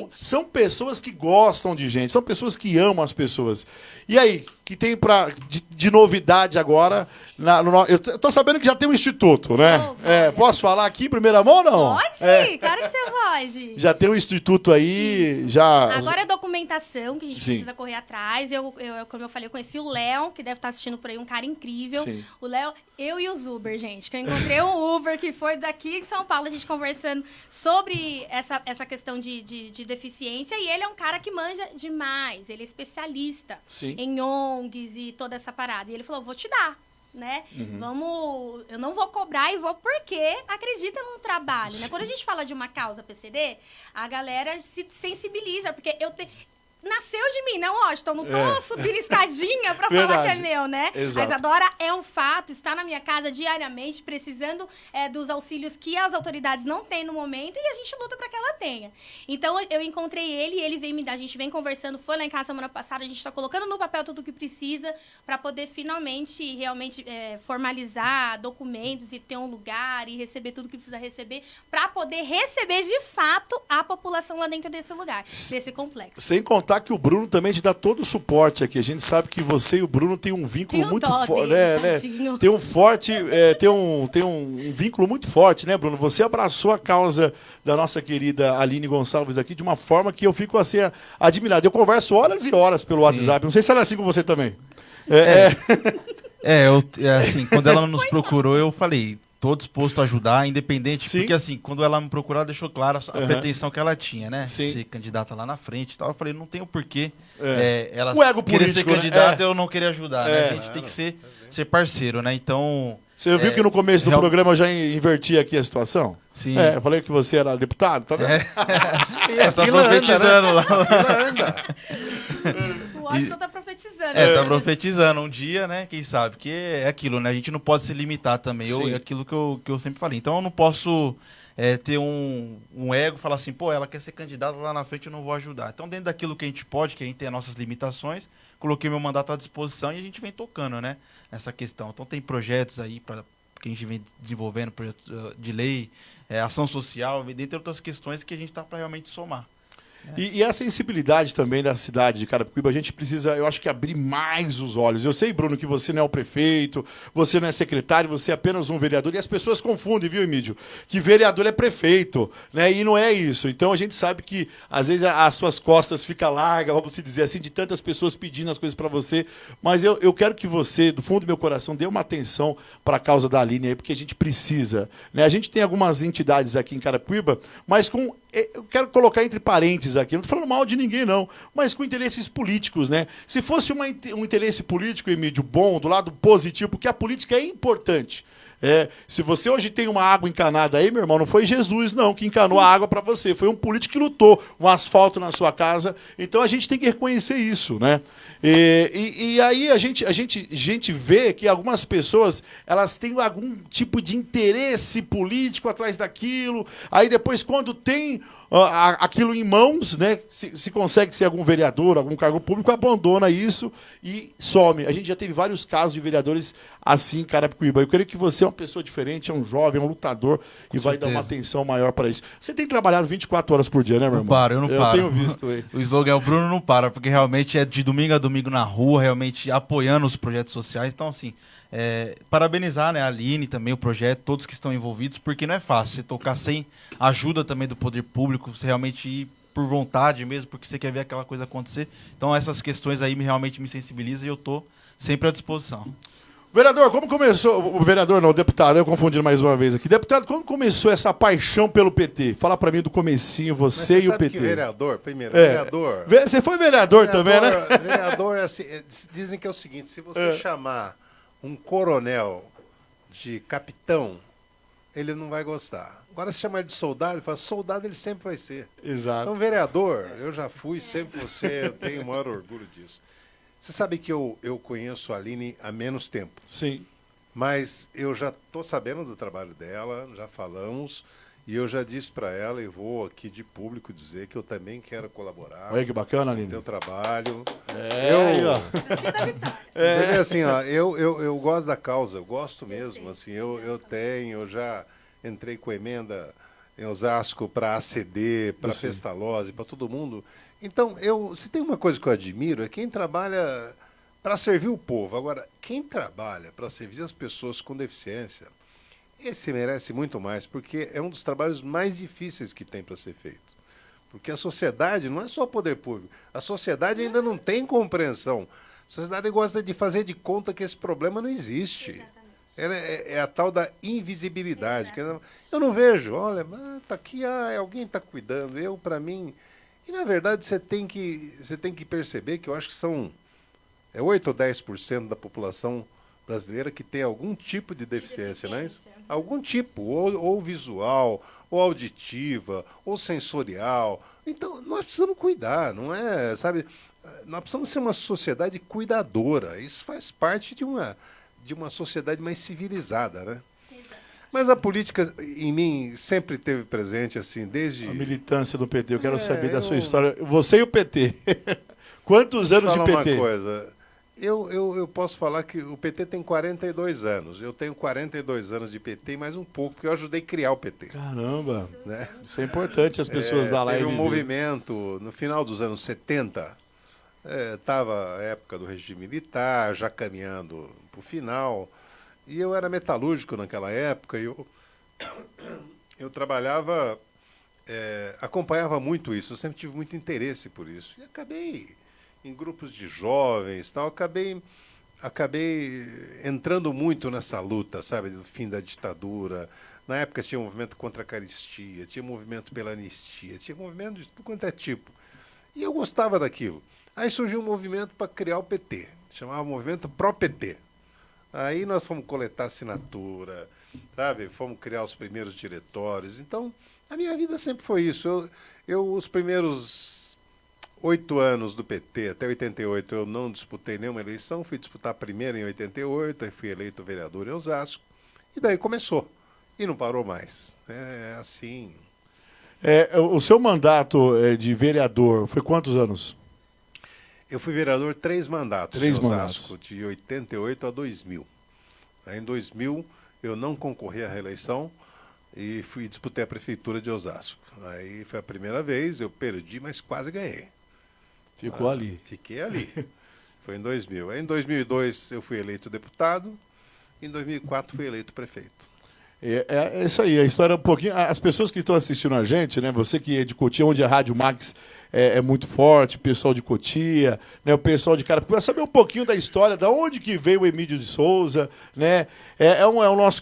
S2: são pessoas que gostam de gente, são pessoas que amam as pessoas. E aí, que tem de novidade agora? Eu tô sabendo que já tem um instituto, né? Posso falar aqui em primeira mão ou não?
S4: Pode, claro que você pode.
S2: Já tem um instituto aí, já...
S4: Agora é documentação que a gente precisa correr atrás. Como eu falei, eu conheci o Léo, que deve estar assistindo por aí, um cara incrível.
S2: Sim.
S4: O Léo, eu e os Uber, gente, que eu encontrei um Uber que foi daqui de São Paulo, a gente conversando sobre essa questão de deficiência, e ele é um cara que manja demais, ele é especialista em ONGs e toda essa parada. E ele falou, vou te dar. Né? Eu não vou cobrar e vou porque acredita no trabalho, né? Quando a gente fala de uma causa PCD, a galera se sensibiliza, porque nasceu de mim, né, Washington? Não tô subindo escadinha pra falar que é meu, né?
S2: Exato.
S4: A Isadora é um fato, está na minha casa diariamente, precisando dos auxílios que as autoridades não têm no momento, e a gente luta pra que ela tenha. Então, eu encontrei ele, e ele veio me dar, a gente vem conversando, foi lá em casa semana passada, a gente tá colocando no papel tudo o que precisa pra poder finalmente, realmente, formalizar documentos e ter um lugar e receber tudo que precisa receber pra poder receber, de fato, a população lá dentro desse lugar, desse complexo.
S2: Sem contar contar que o Bruno também te dá todo o suporte aqui. A gente sabe que você e o Bruno têm um vínculo
S4: Tenho
S2: muito
S4: dó
S2: forte,
S4: dele,
S2: né?
S4: tadinho.
S2: Tem um forte, tem um vínculo muito forte, né, Bruno? Você abraçou a causa da nossa querida Aline Gonçalves aqui de uma forma que eu fico assim admirado. Eu converso horas e horas pelo
S5: Sim.
S2: WhatsApp. Não sei se ela é assim com você também.
S5: Assim, quando ela nos procurou, eu falei, tô disposto a ajudar, independente,
S2: Sim.
S5: porque assim, quando ela me procurou, ela deixou claro a
S2: Uhum.
S5: pretensão que ela tinha, né?
S2: Sim.
S5: Ser candidata lá na frente e tal. Eu falei, não tem o porquê ela
S2: O ego
S5: querer ser
S2: político, né?
S5: candidata e eu não querer ajudar, né?
S2: É.
S5: A gente tem que ser parceiro, né? Então...
S2: Você viu que no começo do programa eu já inverti aqui a situação?
S5: Sim.
S2: Eu falei que você era deputado, tá vendo?
S3: E a
S5: Você tá
S3: fila anda, né?
S5: profetizando lá.
S3: A fila anda.
S4: O Washington tá profetizando.
S5: Tá profetizando um dia, né? Quem sabe? Que é aquilo, né? A gente não pode se limitar também.
S2: Sim.
S5: É aquilo que eu sempre falei. Então eu não posso ter um ego e falar assim, pô, ela quer ser candidata lá na frente, eu não vou ajudar. Então, dentro daquilo que a gente pode, que a gente tem as nossas limitações, coloquei meu mandato à disposição e a gente vem tocando, né? Nessa questão. Então tem projetos aí que a gente vem desenvolvendo, projetos de lei, ação social, dentre outras questões que a gente está para realmente somar.
S2: E a sensibilidade também da cidade de Carapicuíba, a gente precisa, eu acho que abrir mais os olhos. Eu sei, Bruno, que você não é o prefeito, você não é secretário, você é apenas um vereador. E as pessoas confundem, viu, Emílio? Que vereador é prefeito, né? E não é isso. Então a gente sabe que, às vezes, as suas costas ficam largas, vamos dizer assim, de tantas pessoas pedindo as coisas para você. Mas eu quero que você, do fundo do meu coração, dê uma atenção para a causa da Aline aí, porque a gente precisa. Né? A gente tem algumas entidades aqui em Carapicuíba, mas eu quero colocar entre parênteses aqui, não estou falando mal de ninguém, não, mas com interesses políticos, né? Se fosse um interesse político, Emílio, bom, do lado positivo, porque a política é importante. Se você hoje tem uma água encanada aí, meu irmão, não foi Jesus, não, que encanou a água para você. Foi um político que lutou um asfalto na sua casa. Então a gente tem que reconhecer isso, né? E aí a gente vê que algumas pessoas elas têm algum tipo de interesse político atrás daquilo. Aí depois, quando tem aquilo em mãos, né, se consegue ser algum vereador, algum cargo público, abandona isso e some. A gente já teve vários casos de vereadores assim em Carapicuíba. Eu creio que você é uma pessoa diferente, é um jovem, é um lutador e vai dar uma atenção maior para isso. Você tem trabalhado 24 horas por dia, né, meu irmão?
S5: Eu não paro.
S2: Eu tenho visto aí.
S5: O slogan é o Bruno não para, porque realmente é de domingo a domingo na rua, realmente apoiando os projetos sociais. Então, assim, parabenizar, né, a Aline também, o projeto, todos que estão envolvidos, porque não é fácil você tocar sem ajuda também do poder público, você realmente ir por vontade mesmo, porque você quer ver aquela coisa acontecer. Então essas questões aí realmente me sensibilizam e eu estou sempre à disposição.
S2: Vereador, como começou... O vereador não, o deputado, eu confundi mais uma vez aqui. Deputado, como começou essa paixão pelo PT? Fala pra mim do comecinho, você e o PT.
S3: Que vereador, primeiro, vereador...
S2: Você foi vereador também, né?
S3: Vereador, assim, dizem que é o seguinte, se você chamar um coronel de capitão, ele não vai gostar. Agora, se chamar ele de soldado, ele fala, soldado ele sempre vai ser.
S2: Exato.
S3: Então, vereador, eu já fui, sempre você, eu tenho o maior orgulho disso. Você sabe que eu conheço a Aline há menos tempo.
S2: Sim.
S3: Mas eu já estou sabendo do trabalho dela, já falamos, e eu já disse para ela, e vou aqui de público dizer que eu também quero colaborar.
S2: Olha que bacana, Aline.
S3: Com o teu trabalho. Assim, ó, eu gosto da causa, eu gosto mesmo. Assim, eu já entrei com emenda em Osasco para ACD, para Pestalozzi, para todo mundo. Então, se tem uma coisa que eu admiro, é quem trabalha para servir o povo. Agora, quem trabalha para servir as pessoas com deficiência, esse merece muito mais, porque é um dos trabalhos mais difíceis que tem para ser feito. Porque a sociedade não é só o poder público, a sociedade ainda não tem compreensão. A sociedade gosta de fazer de conta que esse problema não existe. É a tal da invisibilidade. Eu não vejo, olha, tá aqui, alguém está cuidando, para mim... E, na verdade, você tem que perceber que eu acho que são 8 ou 10% da população brasileira que tem algum tipo de deficiência, não é isso? Algum tipo, ou visual, ou auditiva, ou sensorial. Então, nós precisamos cuidar, não é, sabe? Nós precisamos ser uma sociedade cuidadora. Isso faz parte de uma sociedade mais civilizada, né? Mas a política, em mim, sempre teve presente, assim, desde...
S2: A militância do PT, eu quero saber da sua história. Você e o PT. Quantos anos de PT?
S3: Deixa eu falar uma coisa. Eu posso falar que o PT tem 42 anos. Eu tenho 42 anos de PT e mais um pouco, porque eu ajudei a criar o PT.
S2: Caramba!
S3: Né?
S2: Isso é importante as pessoas da live.
S3: Teve um movimento, no final dos anos 70, Estava a época do regime militar, já caminhando para o final, e eu era metalúrgico naquela época, e eu trabalhava, acompanhava muito isso, eu sempre tive muito interesse por isso, e acabei em grupos de jovens, tal, acabei entrando muito nessa luta, sabe, do fim da ditadura. Na época tinha movimento contra a caristia, tinha movimento pela anistia, tinha movimento de tudo quanto é tipo. E eu gostava daquilo. Aí surgiu um movimento para criar o PT, chamava Movimento Pró-PT. Aí nós fomos coletar assinatura, sabe, fomos criar os primeiros diretórios. Então, a minha vida sempre foi isso. Os primeiros 8 anos do PT, até 88, eu não disputei nenhuma eleição, fui disputar a primeira em 88, aí fui eleito vereador em Osasco, e daí começou. E não parou mais. É assim.
S2: O seu mandato de vereador foi quantos anos?
S3: Eu fui vereador 3 mandatos em Osasco,
S2: mandatos.
S3: de 88 a 2000. Aí, em 2000, eu não concorri à reeleição e disputei a prefeitura de Osasco. Aí foi a primeira vez, eu perdi, mas quase ganhei.
S2: Ficou ali.
S3: Fiquei ali. Foi em 2000. Aí, em 2002, eu fui eleito deputado. Em 2004, fui eleito prefeito.
S2: É isso aí, a história é um pouquinho. As pessoas que estão assistindo a gente, né? Você que é de Cotia, onde a Rádio Max é muito forte, o pessoal de Cotia, né, o pessoal de Carapicuíba, saber um pouquinho da história, da onde que veio o Emídio de Souza, né? O nosso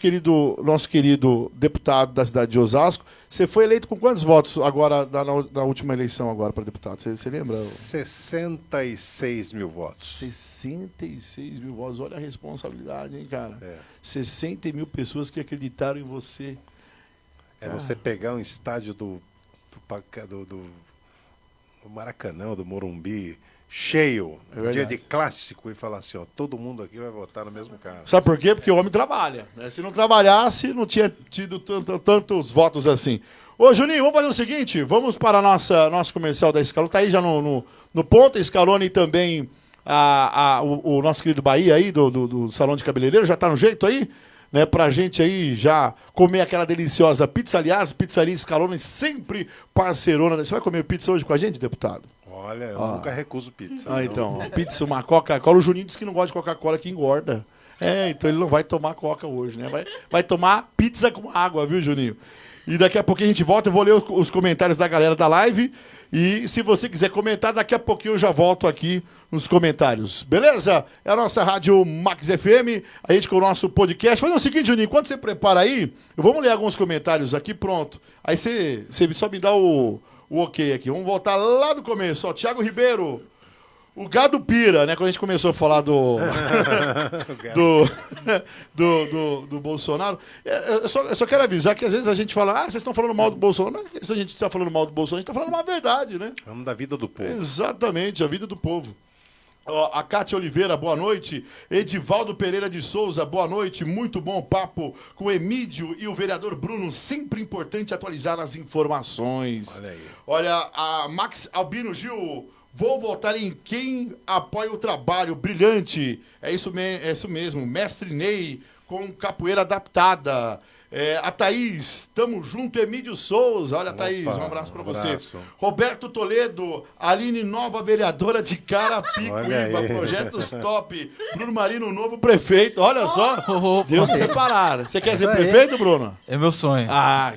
S2: querido deputado da cidade de Osasco. Você foi eleito com quantos votos agora na última eleição agora para deputado? Você lembra?
S3: 66 mil votos.
S2: 66 mil votos, olha a responsabilidade, hein, cara? 60 mil pessoas que acreditaram em você.
S3: Você pegar um estádio do Maracanã, do Morumbi, cheio, dia de clássico, e falar assim, ó, todo mundo aqui vai votar no mesmo cara.
S2: Sabe por quê? Porque o homem trabalha, né? Se não trabalhasse, não tinha tido tantos votos assim. Ô, Juninho, vamos fazer o seguinte, vamos para nosso comercial da Scaloni, tá aí já no ponto, Scaloni e também o nosso querido Bahia aí, do Salão de Cabeleireiro, já tá no jeito aí? Né, pra gente aí já comer aquela deliciosa pizza. Aliás, Pizzaria Scaloni sempre parceirona. Você vai comer pizza hoje com a gente, deputado?
S3: Olha, eu nunca recuso pizza.
S2: Então, pizza, uma Coca-Cola. O Juninho disse que não gosta de Coca-Cola, que engorda. Então ele não vai tomar Coca hoje, né? Vai tomar pizza com água, viu, Juninho? E daqui a pouquinho a gente volta, eu vou ler os comentários da galera da live. E se você quiser comentar, daqui a pouquinho eu já volto aqui nos comentários. Beleza? É a nossa Rádio Max FM, a gente com o nosso podcast. Faz o seguinte, Juninho, enquanto você prepara aí, vamos ler alguns comentários aqui, pronto. Aí você só me dá o ok aqui. Vamos voltar lá do começo. Ó, Thiago Ribeiro, o gado pira, né? Quando a gente começou a falar do Bolsonaro. Eu só quero avisar que às vezes a gente fala, vocês estão falando mal do Bolsonaro. Não é se a gente está falando mal do Bolsonaro, a gente está falando uma verdade, né?
S3: Vamos da vida do povo.
S2: Exatamente, a vida do povo. Ó, a Cátia Oliveira, boa noite. Edivaldo Pereira de Souza, boa noite. Muito bom papo com o Emídio e o vereador Bruno. Sempre importante atualizar as informações.
S3: Olha aí.
S2: Olha, a Max Albino Gil, vou votar em quem apoia o trabalho. Brilhante. É isso mesmo. Mestre Ney com capoeira adaptada. A Thaís, tamo junto, Emídio Souza. Olha, Thaís, um abraço pra você. Roberto Toledo, Aline, nova vereadora de Carapicuíba, projetos top. Bruno Marino, novo prefeito. Olha só, Deus preparar. Você quer ser prefeito, Bruno?
S5: É meu sonho.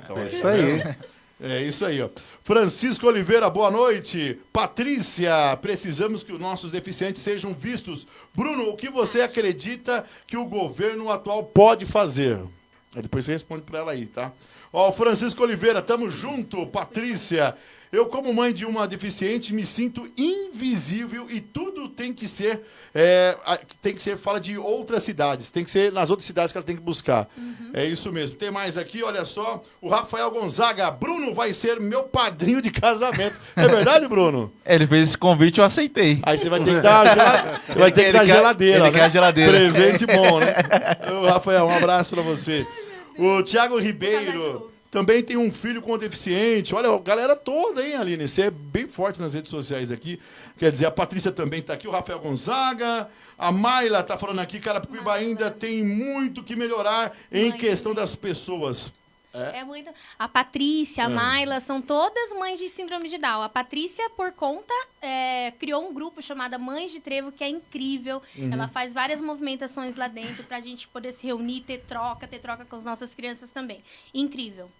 S2: Então
S3: É isso aí.
S2: É isso aí, ó. Francisco Oliveira, boa noite. Patrícia, precisamos que os nossos deficientes sejam vistos. Bruno, o que você acredita que o governo atual pode fazer? Depois você responde para ela aí, tá? Ó, Francisco Oliveira, tamo junto. Patrícia, eu como mãe de uma deficiente me sinto invisível e tudo tem que ser, fala de outras cidades, tem que ser nas outras cidades que ela tem que buscar. É isso mesmo. Tem mais aqui, olha só, o Rafael Gonzaga, Bruno vai ser meu padrinho de casamento. É verdade, Bruno?
S5: Ele fez esse convite, eu aceitei.
S2: Aí você vai ter que dar geladeira.
S5: Ele quer a geladeira.
S2: Presente bom, né? Ô, Rafael, um abraço pra você. O Thiago Ribeiro também tem um filho com deficiente. Olha, a galera toda, hein, Aline? Você é bem forte nas redes sociais aqui. Quer dizer, a Patrícia também tá aqui, o Rafael Gonzaga. A Mayla tá falando aqui, Carapicuíba ainda tem muito que melhorar em questão das pessoas.
S4: É muito. A Patrícia, a Mayla, são todas mães de síndrome de Down. A Patrícia, por conta, criou um grupo chamado Mães de Trevo, que é incrível. Ela faz várias movimentações lá dentro pra gente poder se reunir, ter troca com as nossas crianças também. Incrível.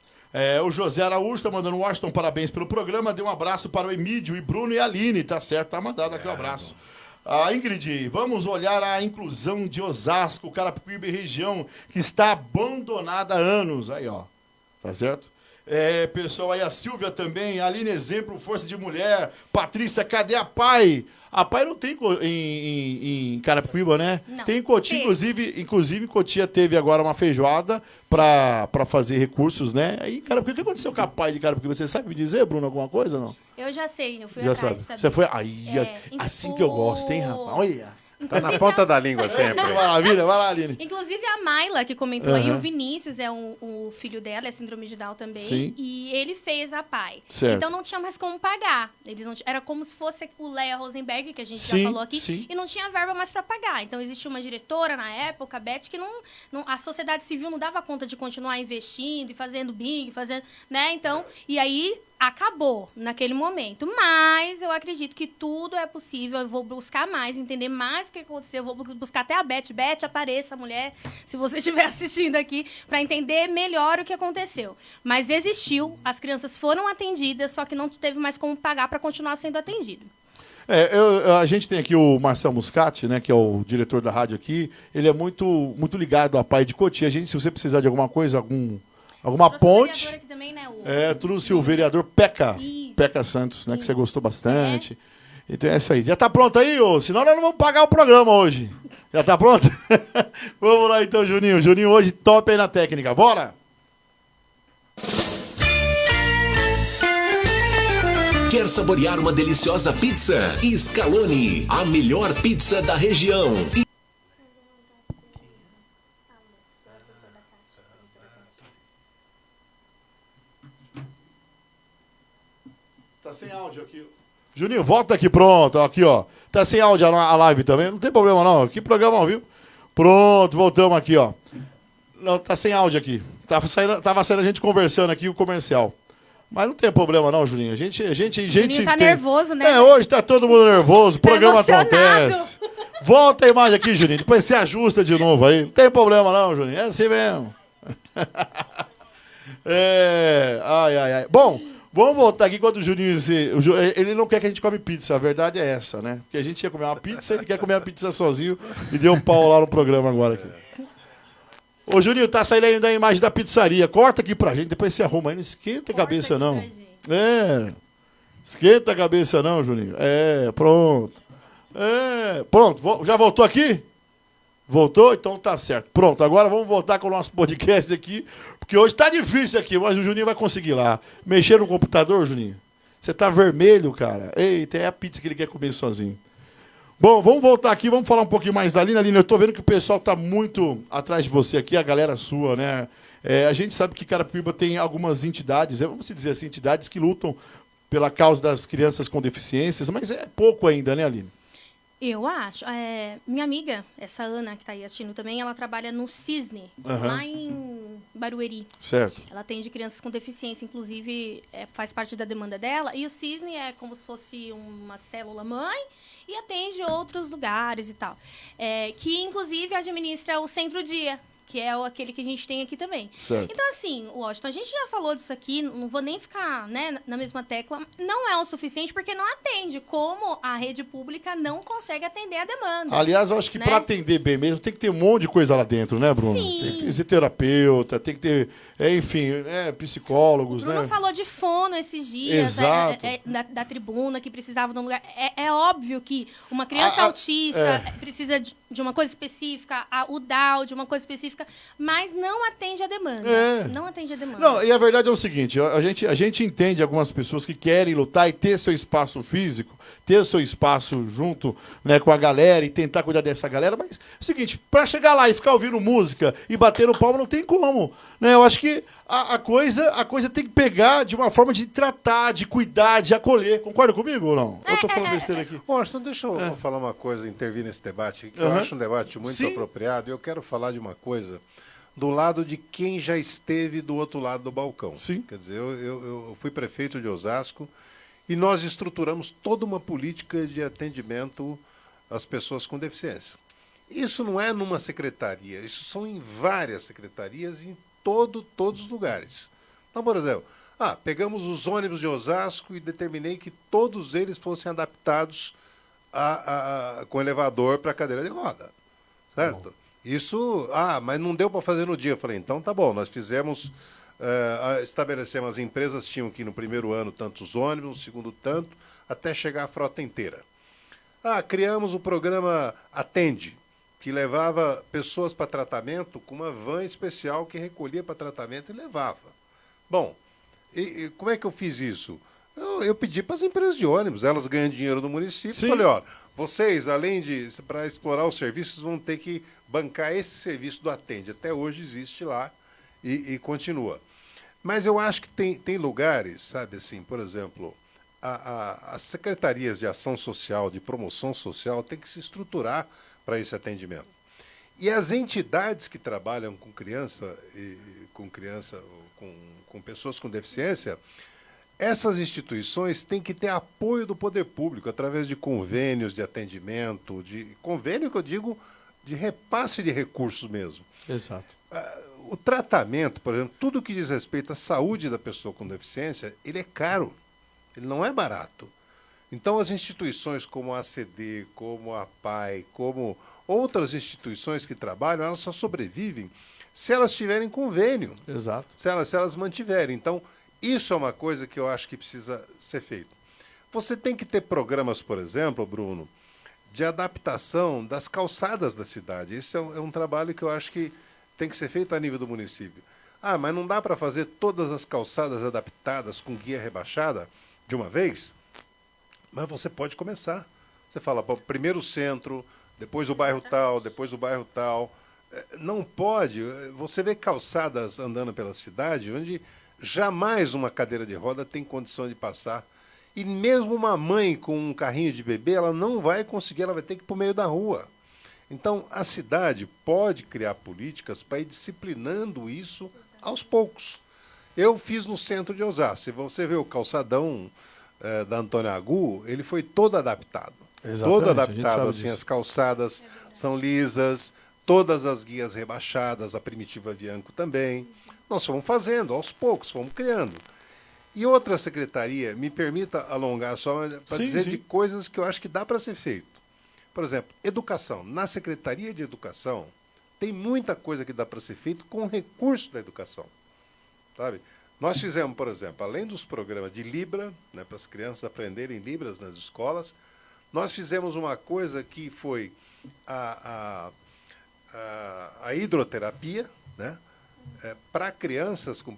S2: O José Araújo tá mandando Washington, parabéns pelo programa. Dê um abraço para o Emílio e Bruno e a Aline, tá certo? Tá mandado aqui um abraço. A Ingrid, vamos olhar a inclusão de Osasco, Carapicuíba e região, que está abandonada há anos. Aí, ó. Tá certo? Pessoal, aí a Silvia também, a Aline Exemplo, Força de Mulher, Patrícia, cadê a Pai? A Pai não tem em Carapicuíba, né?
S4: Não.
S2: Tem em Cotia, inclusive em Cotia teve agora uma feijoada para fazer recursos, né? Aí, Carapicuíba, o que aconteceu com a Pai de Carapicuíba? Você sabe me dizer, Bruno, alguma coisa, não?
S4: Eu já sei, eu fui
S2: Já
S4: atrás,
S2: sabe.
S4: sabe?
S2: Você foi... Aí, assim que eu gosto, hein, rapaz? Olha.
S3: Tá na ponta da língua sempre.
S2: Maravilha, vai lá, Aline.
S4: Inclusive a Mayla, que comentou aí, o Vinícius o filho dela, é síndrome de Down também.
S2: Sim.
S4: E ele fez a PAI.
S2: Certo.
S4: Então não tinha mais como pagar. Era como se fosse o Leia Rosenberg, que a gente
S2: Sim,
S4: já falou aqui,
S2: sim.
S4: e não tinha verba mais para pagar. Então existia uma diretora na época, a Beth, que a sociedade civil não dava conta de continuar investindo e fazendo bingo, né? Então, e aí acabou naquele momento. Mas eu acredito que tudo é possível. Eu vou buscar mais, entender mais o que aconteceu. Eu vou buscar até a Beth. Beth, apareça, mulher, se você estiver assistindo aqui, para entender melhor o que aconteceu. Mas existiu, as crianças foram atendidas, só que não teve mais como pagar para continuar sendo atendido.
S2: A gente tem aqui o Marcel Muscati, né, que é o diretor da rádio aqui. Ele é muito ligado à Pai de Cotia. Se você precisar de alguma coisa, alguma
S4: Trouxe o
S2: ponte...
S4: vereador aqui também, né,
S2: trouxe o vereador Peca
S4: Isso.
S2: Santos, né, que você gostou bastante. Então é isso aí. Já tá pronto aí, ô? Senão nós não vamos pagar o programa hoje. Já tá pronto? Vamos lá então, Juninho. Juninho hoje top aí na técnica. Bora!
S6: Quer saborear uma deliciosa pizza? Scaloni, a melhor pizza da região.
S2: Tá sem áudio aqui. Juninho, volta aqui, pronto. Aqui, ó. Tá sem áudio a live também. Não tem problema, não. Aqui programa ao vivo. Pronto, voltamos aqui, ó. Não, tá sem áudio aqui. Tava saindo a gente conversando aqui o comercial. Mas não tem problema, não, Juninho. A gente
S4: Juninho tá nervoso, né?
S2: Hoje tá todo mundo nervoso. O programa
S4: emocionado.
S2: Acontece. Volta a imagem aqui, Juninho. Depois você ajusta de novo aí. Não tem problema, não, Juninho. É assim mesmo. Ai. Bom. Vamos voltar aqui quando o Juninho... Ele não quer que a gente come pizza, a verdade é essa, né? Porque a gente ia comer uma pizza, ele quer comer uma pizza sozinho e deu um pau lá no programa agora. Aqui. Ô, Juninho, tá saindo ainda a imagem da pizzaria. Corta aqui pra gente, depois você arruma aí. Não esquenta a cabeça, não. Esquenta a cabeça, não, Juninho. Pronto. Pronto, já voltou aqui? Voltou? Então tá certo. Pronto, agora vamos voltar com o nosso podcast aqui, porque hoje tá difícil aqui, mas o Juninho vai conseguir lá. Mexer no computador, Juninho? Você tá vermelho, cara. Eita, é a pizza que ele quer comer sozinho. Bom, vamos voltar aqui, vamos falar um pouquinho mais da Aline. Aline, eu tô vendo que o pessoal tá muito atrás de você aqui, a galera sua, né? A gente sabe que Carapicuíba tem algumas entidades, vamos dizer assim, entidades que lutam pela causa das crianças com deficiências, mas é pouco ainda, né, Aline?
S4: Eu acho. Minha amiga, essa Ana, que está aí assistindo também, ela trabalha no Cisne, lá em Barueri.
S2: Certo.
S4: Ela atende crianças com deficiência, inclusive faz parte da demanda dela. E o Cisne é como se fosse uma célula-mãe e atende outros lugares e tal. Que, inclusive, administra o Centro-Dia, que é aquele que a gente tem aqui também.
S2: Certo.
S4: Então, assim, Washington, a gente já falou disso aqui, não vou nem ficar, né, na mesma tecla. Não é o suficiente porque não atende, como a rede pública não consegue atender a demanda.
S2: Aliás, eu acho que
S4: né?
S2: para atender bem mesmo, tem que ter um monte de coisa lá dentro, né, Bruno?
S4: Sim.
S2: Tem fisioterapeuta, tem que ter, enfim, psicólogos,
S4: O Bruno
S2: né?
S4: falou de fono esses dias,
S2: Exato.
S4: da tribuna, que precisava de um lugar. É óbvio que uma criança autista precisa de uma coisa específica, o DAO de uma coisa específica, mas não atende a demanda. Não atende a demanda.
S2: Não, e a verdade é o seguinte, a gente entende algumas pessoas que querem lutar e ter seu espaço físico, ter seu espaço junto, né, com a galera e tentar cuidar dessa galera, mas é o seguinte, para chegar lá e ficar ouvindo música e bater no palmo não tem como, né? Eu acho que a coisa tem que pegar de uma forma de tratar, de cuidar, de acolher. Concorda comigo ou não? Eu tô falando besteira aqui.
S3: Então deixa eu falar uma coisa, intervir nesse debate, que eu acho um debate muito apropriado, e eu quero falar de uma coisa do lado de quem já esteve do outro lado do balcão.
S2: Sim.
S3: Quer dizer, eu fui prefeito de Osasco e nós estruturamos toda uma política de atendimento às pessoas com deficiência. Isso não é numa secretaria, isso são em várias secretarias, em todos os lugares. Então, por exemplo, pegamos os ônibus de Osasco e determinei que todos eles fossem adaptados com elevador para cadeira de roda. Certo? Isso, mas não deu para fazer no dia. Eu falei, então tá bom, nós fizemos, estabelecemos, as empresas tinham que ir no primeiro ano tantos ônibus, no segundo tanto, até chegar a frota inteira. Criamos o programa Atende, que levava pessoas para tratamento com uma van especial que recolhia para tratamento e levava. Bom, e como é que eu fiz isso? Eu pedi para as empresas de ônibus, elas ganham dinheiro do município.
S2: Sim.
S3: Falei, vocês, além de, para explorar os serviços, vão ter que bancar esse serviço do Atende. Até hoje existe lá e continua. Mas eu acho que tem lugares, sabe assim, por exemplo, as secretarias de ação social, de promoção social, têm que se estruturar para esse atendimento. E as entidades que trabalham com com pessoas com deficiência, essas instituições têm que ter apoio do poder público através de convênios de atendimento, de convênio que eu digo de repasse de recursos mesmo.
S2: Exato.
S3: O tratamento, por exemplo, tudo que diz respeito à saúde da pessoa com deficiência, ele é caro, ele não é barato. Então, as instituições como a ACD, como a PAI, como outras instituições que trabalham, elas só sobrevivem se elas tiverem convênio.
S2: Exato.
S3: Se elas mantiverem. Então, isso é uma coisa que eu acho que precisa ser feito. Você tem que ter programas, por exemplo, Bruno, de adaptação das calçadas da cidade. Isso é um trabalho que eu acho que tem que ser feito a nível do município. Mas não dá para fazer todas as calçadas adaptadas com guia rebaixada de uma vez? Mas você pode começar. Você fala, primeiro o centro, depois o bairro tal, depois o bairro tal. Não pode. Você vê calçadas andando pela cidade onde jamais uma cadeira de roda tem condição de passar. E mesmo uma mãe com um carrinho de bebê, ela não vai conseguir, ela vai ter que ir para o meio da rua. Então, a cidade pode criar políticas para ir disciplinando isso aos poucos. Eu fiz no centro de Osasco. Se você vê o calçadão da Antônio Agu, ele foi todo adaptado.
S2: Exatamente,
S3: Todo
S2: a gente
S3: adaptado,
S2: sabe
S3: assim,
S2: disso.
S3: as calçadas são lisas, todas as guias rebaixadas, a Primitiva Bianco também. Nós fomos fazendo, aos poucos, fomos criando. E outra secretaria, me permita alongar só para dizer
S2: sim.
S3: de coisas que eu acho que dá para ser feito. Por exemplo, educação. Na Secretaria de Educação, tem muita coisa que dá para ser feito com recurso da educação. Sabe? Nós fizemos, por exemplo, além dos programas de Libra, né, para as crianças aprenderem Libras nas escolas, nós fizemos uma coisa que foi a hidroterapia, né, para crianças com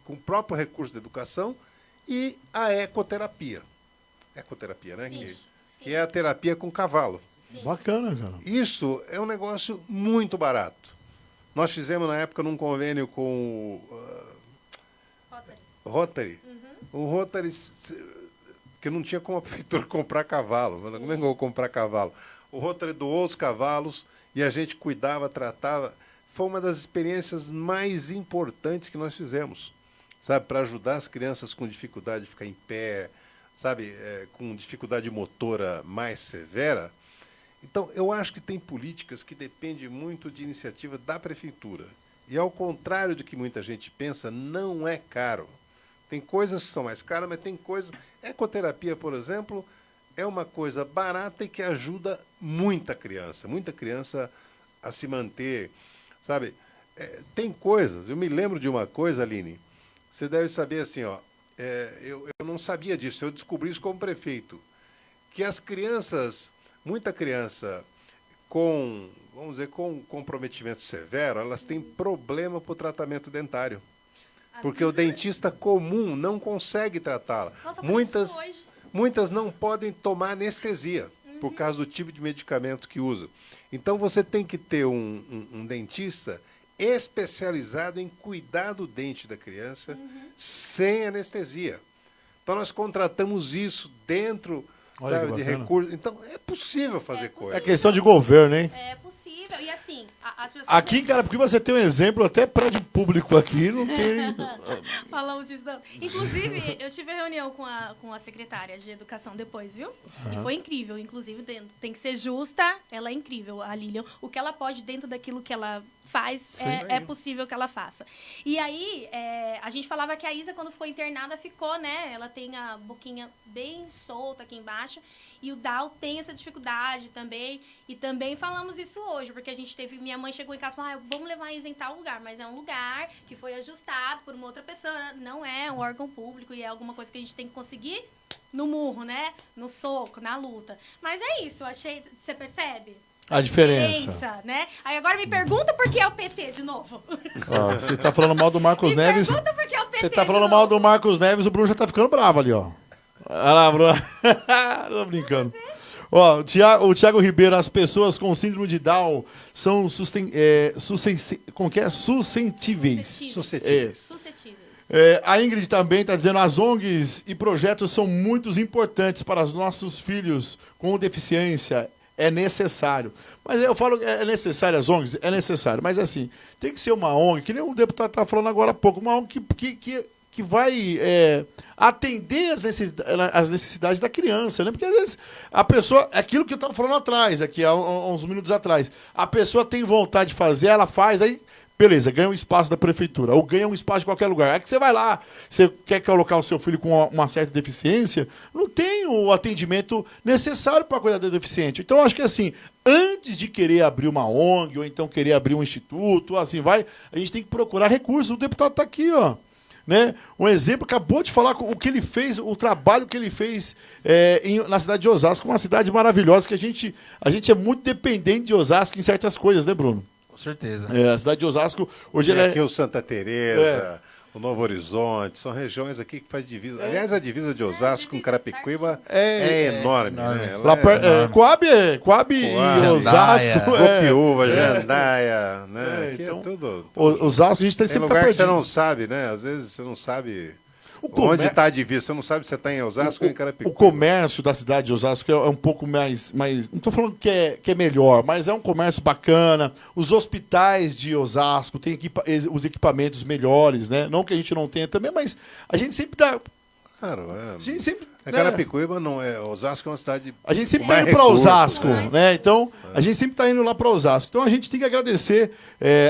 S3: o próprio recurso da educação, e a ecoterapia. Ecoterapia, né?
S4: Sim,
S3: Que é a terapia com cavalo.
S2: Bacana, cara.
S3: Isso é um negócio muito barato. Nós fizemos, na época, num convênio com o Rotary. O Rotary, que não tinha como a prefeitura comprar cavalo. Como é que eu vou comprar cavalo? O Rotary doou os cavalos e a gente cuidava, tratava. Foi uma das experiências mais importantes que nós fizemos, sabe? Para ajudar as crianças com dificuldade de ficar em pé, sabe? Com dificuldade motora mais severa. Então, eu acho que tem políticas que dependem muito de iniciativa da prefeitura. E, ao contrário do que muita gente pensa, não é caro. Tem coisas que são mais caras, mas tem coisas... Ecoterapia, por exemplo, é uma coisa barata e que ajuda muita criança a se manter, sabe? Tem coisas... Eu me lembro de uma coisa, Aline, você deve saber assim, eu não sabia disso, eu descobri isso como prefeito, que as crianças... Muita criança com, vamos dizer, com comprometimento severo, elas têm problema para o tratamento dentário. Porque o dentista comum não consegue tratá-la.
S4: Nossa,
S3: Muitas não podem tomar anestesia por causa do tipo de medicamento que usa. Então, você tem que ter um dentista especializado em cuidar do dente da criança sem anestesia. Então, nós contratamos isso dentro...
S2: Olha
S3: sabe,
S2: que
S3: de
S2: bacana.
S3: recursos. Então, é possível fazer coisa.
S2: É questão de governo, hein?
S4: É possível. E assim, assim, as pessoas...
S2: Aqui em Carapicuíba você tem um exemplo, até prédio público aqui, não tem...
S4: Falamos disso, não. Inclusive, eu tive a reunião com a secretária de educação depois, viu? E foi incrível. Inclusive, tem que ser justa, ela é incrível, a Lilian. O que ela pode, dentro daquilo que ela faz, é possível que ela faça. E aí, a gente falava que a Isa, quando foi internada, ficou, né? Ela tem a boquinha bem solta aqui embaixo. E o Dal tem essa dificuldade também. E também falamos isso hoje, porque a gente teve... Minha mãe chegou em casa e falou, vamos levar a Isa em tal lugar. Mas é um lugar que foi ajustado por uma outra pessoa. Não é um órgão público e é alguma coisa que a gente tem que conseguir no murro, né? No soco, na luta. Mas é isso, achei... Você percebe?
S2: A diferença.
S4: Né? Aí agora me pergunta por que é o PT de novo.
S2: Ó, você tá falando mal do Marcos Neves.
S4: Pergunta por que é o PT
S2: Você tá
S4: de
S2: falando
S4: novo.
S2: mal do Marcos Neves, o Bruno já tá ficando bravo ali, ó. Olha lá, Bruno. Tô brincando. Ó, o Thiago Ribeiro, as pessoas com síndrome de Down são suscetíveis.
S3: Suscetíveis.
S4: Suscetíveis.
S2: A Ingrid também está dizendo as ONGs e projetos são muito importantes para os nossos filhos com deficiência. É necessário. Mas eu falo, é necessário as ONGs? É necessário. Mas assim, tem que ser uma ONG, que nem o deputado estava falando agora há pouco, uma ONG que vai atender as necessidades da criança, né? Porque às vezes a pessoa, aquilo que eu estava falando atrás, aqui há uns minutos atrás, a pessoa tem vontade de fazer, ela faz, aí beleza, ganha um espaço da prefeitura, ou ganha um espaço de qualquer lugar. Aí que você vai lá, você quer colocar o seu filho com uma certa deficiência, não tem o atendimento necessário para cuidar do deficiente. Então, eu acho que assim, antes de querer abrir uma ONG, ou então querer abrir um instituto, assim vai, a gente tem que procurar recursos. O deputado está aqui, ó. Né? Um exemplo, acabou de falar o que ele fez, o trabalho que ele fez na cidade de Osasco, uma cidade maravilhosa, que a gente é muito dependente de Osasco em certas coisas, né, Bruno?
S5: Com certeza.
S2: A cidade de Osasco, hoje
S3: Tem
S2: ela
S3: aqui o Santa Teresa, o Novo Horizonte, são regiões aqui que faz divisa. Aliás, a divisa de Osasco com Carapicuíba é enorme, né?
S2: lá Coab e Osasco.
S3: Copiúva, Jandaia, né? Aqui
S2: então,
S3: é tudo.
S2: Osasco a gente
S3: Tem
S2: sempre
S3: lugar
S2: tá
S3: que você
S2: perdido.
S3: não sabe, né? Às vezes você não sabe
S2: comércio-
S3: onde está a divisa. Você não sabe se você está em Osasco ou em
S2: O
S3: Carapicuíba.
S2: comércio da cidade de Osasco é um pouco mais não estou falando que é melhor, mas é um comércio bacana. Os hospitais de Osasco têm os equipamentos melhores, né? Não que a gente não tenha também, mas a gente sempre dá.
S3: Claro,
S2: A gente sempre, né?
S3: Carapicuíba não é. Osasco é uma cidade.
S2: A gente sempre
S3: com
S2: está
S3: mais
S2: indo para
S3: recursos,
S2: Osasco,
S3: né?
S2: né? Então, a gente sempre está indo lá para Osasco. Então, a gente tem que agradecer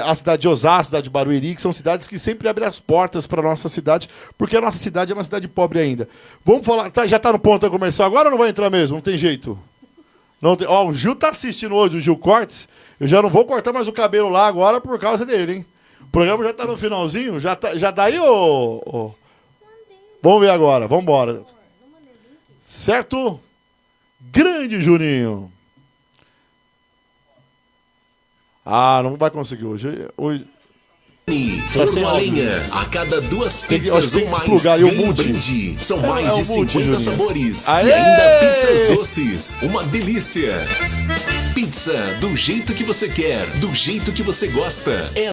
S2: a cidade de Osasco, a cidade de Barueri, que são cidades que sempre abrem as portas para a nossa cidade, porque a nossa cidade é uma cidade pobre ainda. Vamos falar, já está no ponto comercial agora ou não vai entrar mesmo? Não tem jeito. Não tem, ó, o Gil tá assistindo hoje, o Gil Cortes. Eu já não vou cortar mais o cabelo lá agora por causa dele, hein? O programa já está no finalzinho, já dá aí, ô. Vamos ver agora, vamos embora. Certo? Grande Juninho. Não vai conseguir hoje.
S6: Forno a lenha. A cada duas pizzas
S2: tem que
S6: ou mais,
S2: desplugar aí o
S6: ganha um
S2: multi.
S6: brinde. São mais
S2: é
S6: de
S2: o multi,
S6: 50
S2: Juninho.
S6: sabores.
S2: Aê!
S6: E ainda pizzas doces. Uma delícia. Pizza do jeito que você quer, do jeito que você gosta. É